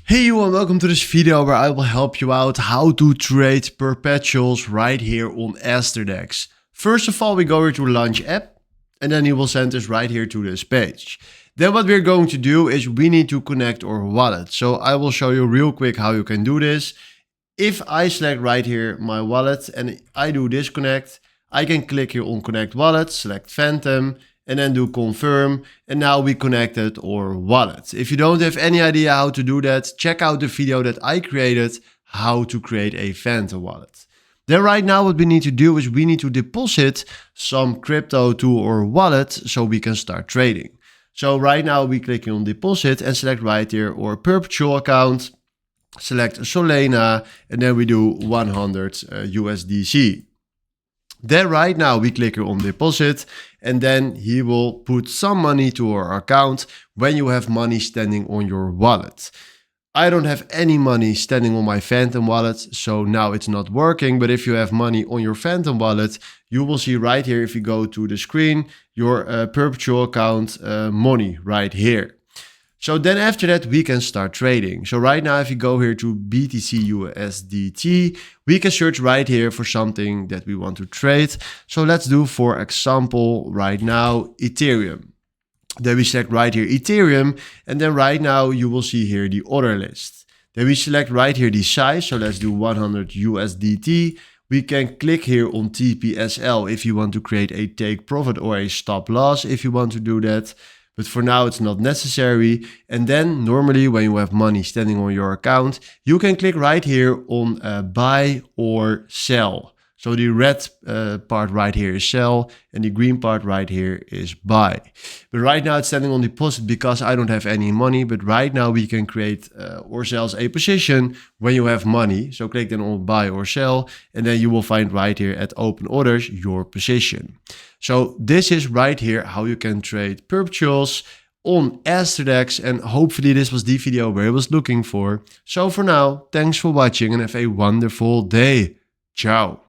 Hey you and welcome to this video where I will help you out how to trade perpetuals right here on Aster DEX. First of all, we go here to Launch App and then he will send us right here to this page. Then what we're going to do is we need to connect our wallet. So I will show you real quick how you can do this. If I select right here my wallet and I do disconnect, I can click here on Connect Wallet, select Phantom, and then do confirm, and now we connected our wallet. If you don't have any idea how to do that, check out the video that I created, how to create a Phantom wallet. Then right now what we need to do is we need to deposit some crypto to our wallet so we can start trading. So right now we click on deposit and select right here our Perpetual account, select Solana, and then we do 100 USDC. Then right now we click here on deposit and then he will put some money to our account when you have money standing on your wallet. I don't have any money standing on my Phantom wallet, so now it's not working. But if you have money on your Phantom wallet, you will see right here, if you go to the screen, your Perpetual account money right here. So then after that, we can start trading. So right now, if you go here to BTC USDT, we can search right here for something that we want to trade. So let's do, for example, right now, Ethereum. Then we select right here Ethereum. And then right now you will see here the order list. Then we select right here the size. So let's do 100 USDT. We can click here on TPSL if you want to create a take profit or a stop loss if you want to do that. But for now, it's not necessary. And then normally when you have money standing on your account, you can click right here on buy or sell. So the red part right here is sell and the green part right here is buy. But right now it's standing on deposit because I don't have any money. But right now we can create ourselves a position when you have money. So click then on buy or sell and then you will find right here at open orders your position. So this is right here how you can trade perpetuals on Aster DEX, and hopefully this was the video where I was looking for. So for now, thanks for watching and have a wonderful day. Ciao.